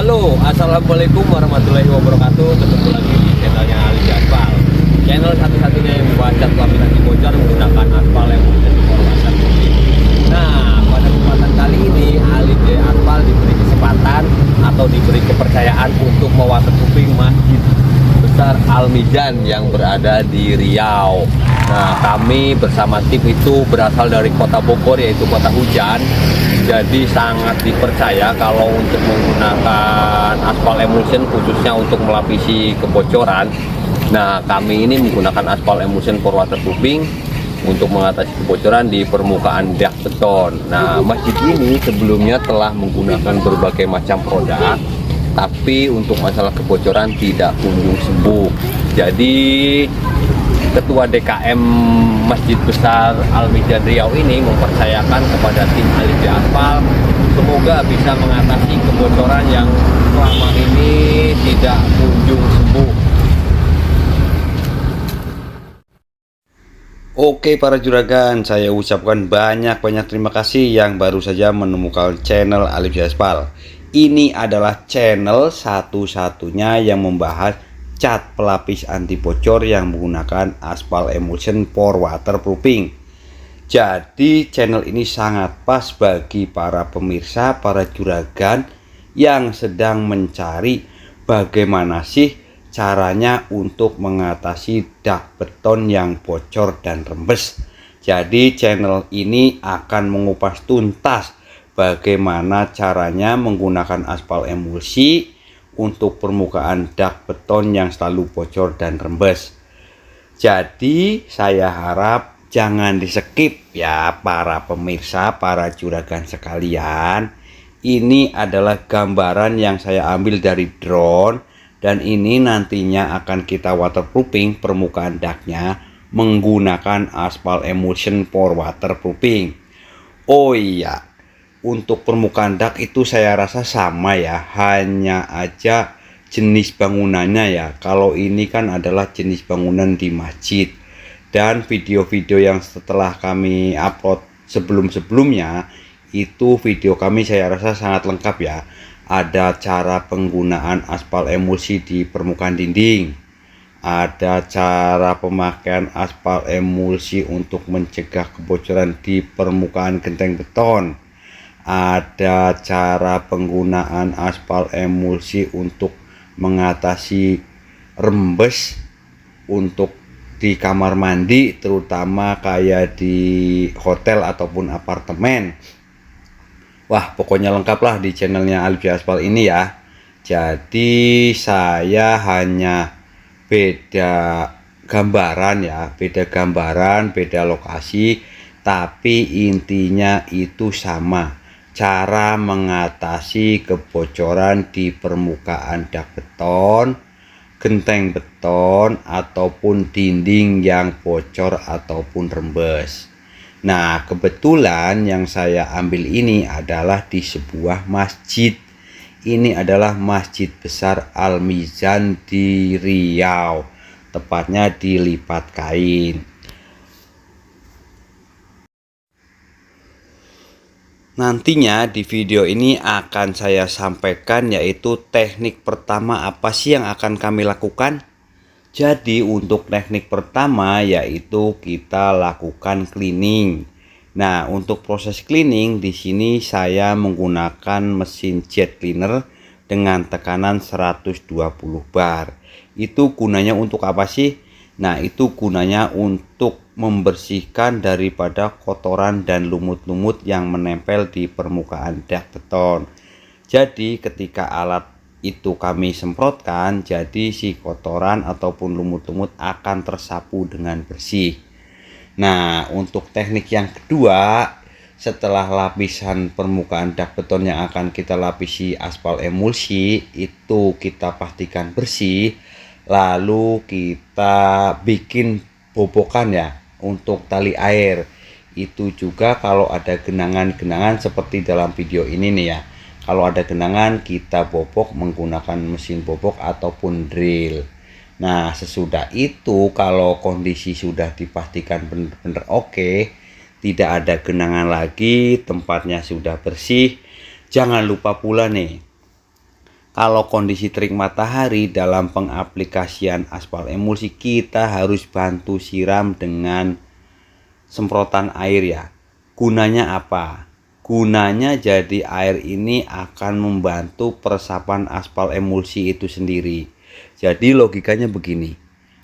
Halo, assalamualaikum warahmatullahi wabarakatuh. Ketemu lagi di channelnya Ali Aspal. Channel satu-satunya yang membaca pelaminan di bocor menggunakan aspal yang berwawasan publik. Nah, pada kesempatan kali ini Ali Aspal diberi kesempatan atau diberi kepercayaan untuk mewaterproofing Masjid Besar Al-Mizan yang berada di Riau. Nah, kami bersama tim itu berasal dari kota Bogor, yaitu kota hujan. Jadi sangat dipercaya kalau untuk menggunakan aspal emulsion khususnya untuk melapisi kebocoran. Nah, kami ini menggunakan aspal emulsion for waterproofing untuk mengatasi kebocoran di permukaan dak beton. Nah, masjid ini sebelumnya telah menggunakan berbagai macam produk, tapi untuk masalah kebocoran tidak kunjung sembuh. Jadi Ketua DKM Masjid Besar Al-Mizan Riau ini mempercayakan kepada tim Ali Aspal semoga bisa mengatasi kebocoran yang selama ini tidak kunjung sembuh. Oke para juragan, saya ucapkan banyak-banyak terima kasih yang baru saja menemukan channel Ali Aspal. Ini adalah channel satu-satunya yang membahas cat pelapis anti bocor yang menggunakan aspal emulsion for waterproofing. Jadi channel ini sangat pas bagi para pemirsa, para juragan yang sedang mencari bagaimana sih caranya untuk mengatasi dak beton yang bocor dan rembes. Jadi channel ini akan mengupas tuntas bagaimana caranya menggunakan aspal emulsi untuk permukaan dak beton yang selalu bocor dan rembes. Jadi saya harap jangan di skip ya para pemirsa, para juragan sekalian. Ini adalah gambaran yang saya ambil dari drone, dan ini nantinya akan kita waterproofing permukaan daknya menggunakan aspal emulsion for waterproofing. Oh iya, untuk permukaan dak itu saya rasa sama ya, hanya aja jenis bangunannya ya. Kalau ini kan adalah jenis bangunan di masjid, dan video-video yang setelah kami upload sebelum-sebelumnya itu video kami saya rasa sangat lengkap ya. Ada cara penggunaan aspal emulsi di permukaan dinding, ada cara pemakaian aspal emulsi untuk mencegah kebocoran di permukaan genteng beton, ada cara penggunaan aspal emulsi untuk mengatasi rembes untuk di kamar mandi, terutama kayak di hotel ataupun apartemen. Wah, pokoknya lengkap lah di channelnya Ali Aspal ini ya. Jadi saya hanya beda gambaran ya, beda gambaran, beda lokasi, tapi intinya itu sama. Cara mengatasi kebocoran di permukaan dak beton, genteng beton, ataupun dinding yang bocor ataupun rembes. Nah, kebetulan yang saya ambil ini adalah di sebuah masjid. Ini adalah Masjid Besar Al-Mizan di Riau, tepatnya di Lipat Kain. Nantinya di video ini akan saya sampaikan yaitu teknik pertama apa sih yang akan kami lakukan. Jadi untuk teknik pertama yaitu kita lakukan cleaning. Nah, untuk proses cleaning di sini saya menggunakan mesin jet cleaner dengan tekanan 120 bar. Itu gunanya untuk apa sih? Nah, itu gunanya untuk membersihkan daripada kotoran dan lumut-lumut yang menempel di permukaan dak beton. Jadi ketika alat itu kami semprotkan, jadi si kotoran ataupun lumut-lumut akan tersapu dengan bersih. Nah, untuk teknik yang kedua, setelah lapisan permukaan dak beton yang akan kita lapisi aspal emulsi itu kita pastikan bersih, lalu kita bikin bobokan ya untuk tali air. Itu juga kalau ada genangan-genangan seperti dalam video ini nih ya, kalau ada genangan kita bobok menggunakan mesin bobok ataupun drill. Nah, sesudah itu kalau kondisi sudah dipastikan benar-benar oke, tidak ada genangan lagi, tempatnya sudah bersih, jangan lupa pula nih Kalau kondisi terik matahari dalam pengaplikasian aspal emulsi, kita harus bantu siram dengan semprotan air ya. Gunanya apa? Gunanya jadi air ini akan membantu peresapan aspal emulsi itu sendiri. Jadi logikanya begini,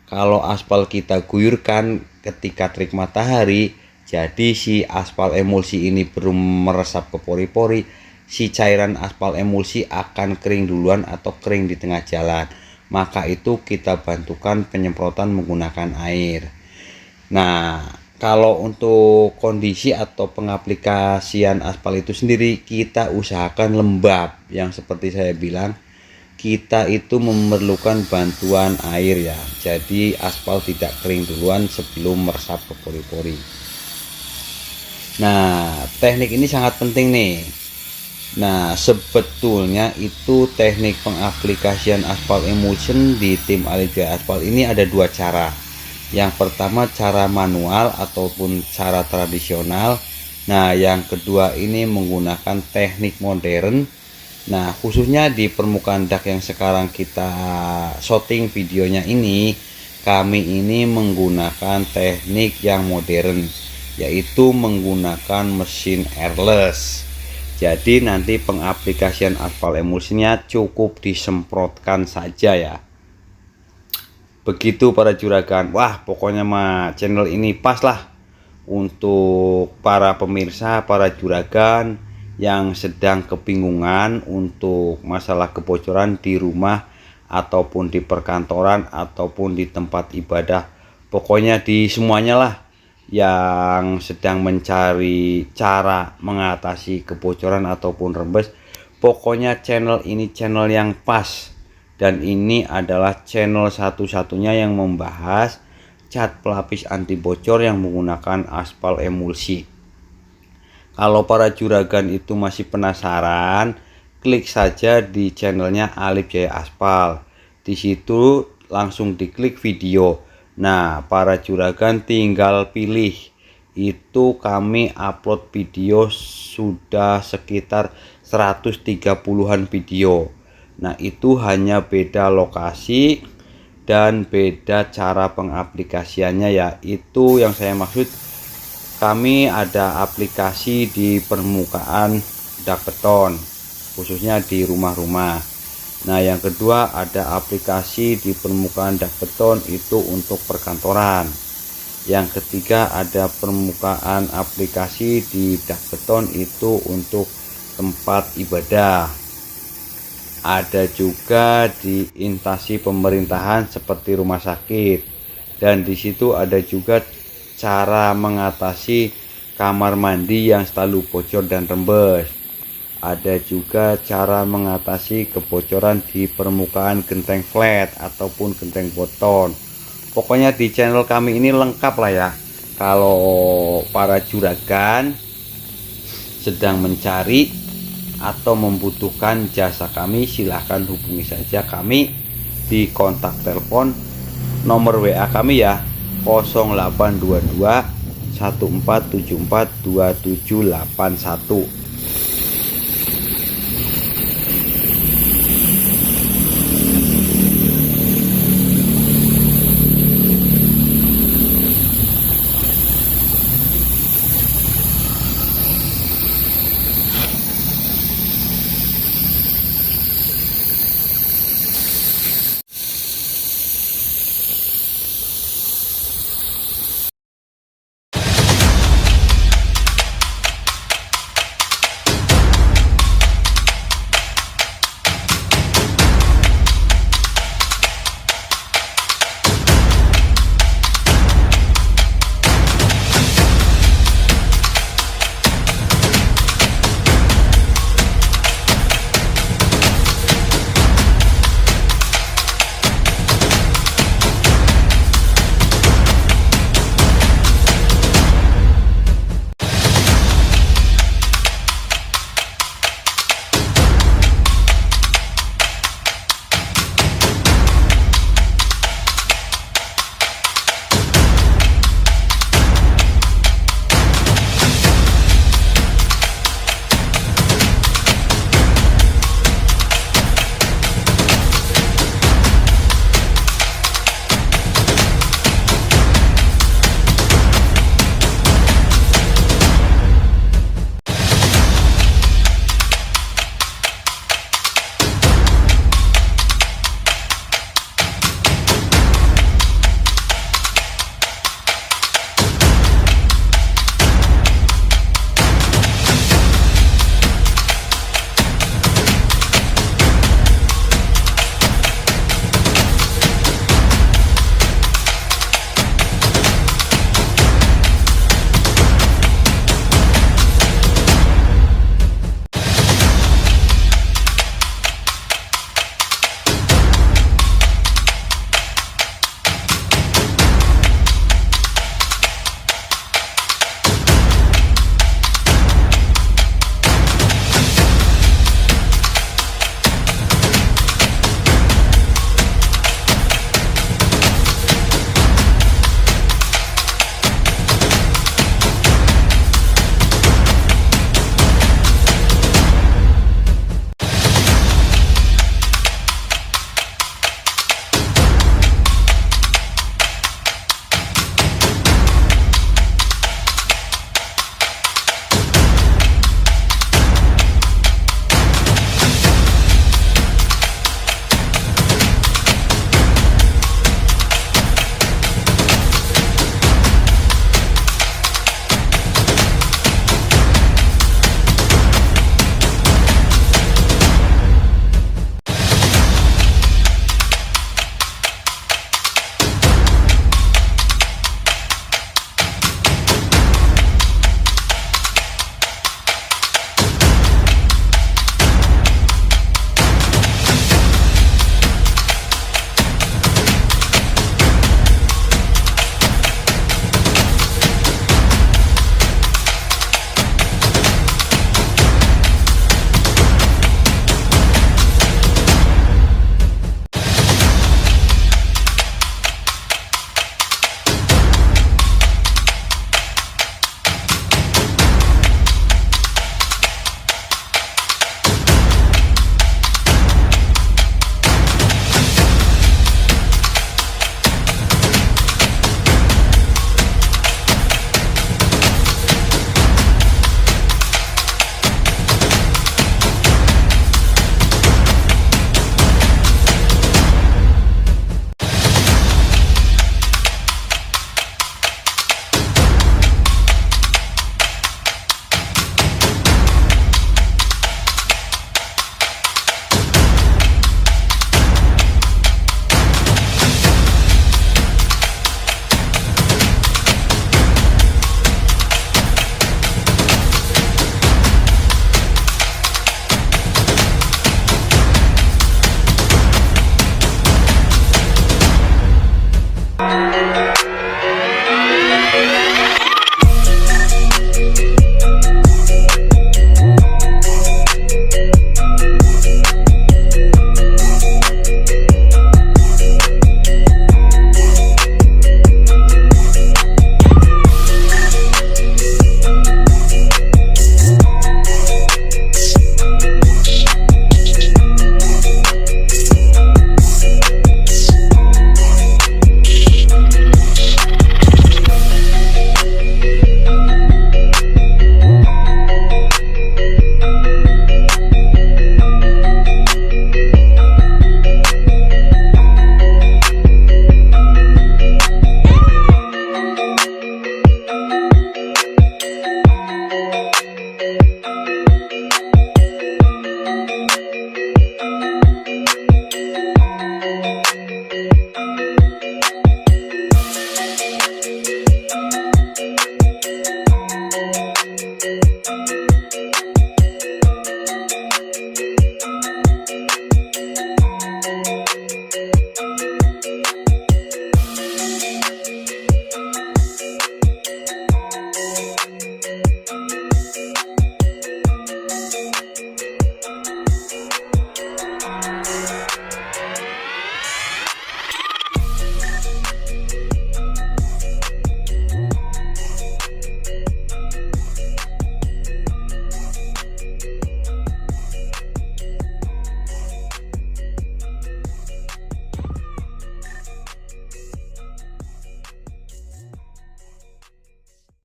kalau aspal kita guyurkan ketika terik matahari, jadi si aspal emulsi ini belum meresap ke pori-pori, si cairan aspal emulsi akan kering duluan atau kering di tengah jalan. Maka itu kita bantukan penyemprotan menggunakan air. Nah, kalau untuk kondisi atau pengaplikasian aspal itu sendiri, kita usahakan lembab. Yang seperti saya bilang, kita itu memerlukan bantuan air ya. Jadi aspal tidak kering duluan sebelum meresap ke pori-pori. Nah, teknik ini sangat penting nih. Nah, sebetulnya itu teknik pengaplikasian aspal emulsion di tim Alif Jaya Aspal ini ada dua cara. Yang pertama cara manual ataupun cara tradisional. Nah, yang kedua ini menggunakan teknik modern. Nah, khususnya di permukaan dak yang sekarang kita shooting videonya ini, kami ini menggunakan teknik yang modern, yaitu menggunakan mesin airless. Jadi nanti pengaplikasian aspal emulsinya cukup disemprotkan saja ya. Begitu para juragan. Wah, pokoknya mah channel ini pas lah untuk para pemirsa, para juragan yang sedang kebingungan untuk masalah kebocoran di rumah ataupun di perkantoran ataupun di tempat ibadah. Pokoknya di semuanya lah yang sedang mencari cara mengatasi kebocoran ataupun rembes. Pokoknya channel ini channel yang pas. Dan ini adalah channel satu-satunya yang membahas cat pelapis anti bocor yang menggunakan aspal emulsi. Kalau para juragan itu masih penasaran, klik saja di channelnya Alif Jaya Aspal. Di situ langsung diklik video. Nah, para juragan tinggal pilih. Itu kami upload video sudah sekitar 130-an video. Nah, itu hanya beda lokasi dan beda cara pengaplikasiannya ya. Itu yang saya maksud, kami ada aplikasi di permukaan dak beton, khususnya di rumah-rumah. Nah, yang kedua ada aplikasi di permukaan dak beton itu untuk perkantoran. Yang ketiga ada permukaan aplikasi di dak beton itu untuk tempat ibadah. Ada juga di instansi pemerintahan seperti rumah sakit, dan di situ ada juga cara mengatasi kamar mandi yang selalu bocor dan rembes. Ada juga cara mengatasi kebocoran di permukaan genteng flat ataupun genteng boton. Pokoknya di channel kami ini lengkap lah ya. Kalau para juragan sedang mencari atau membutuhkan jasa kami, silahkan hubungi saja kami di kontak telepon nomor WA kami ya, 0822 1474 2781.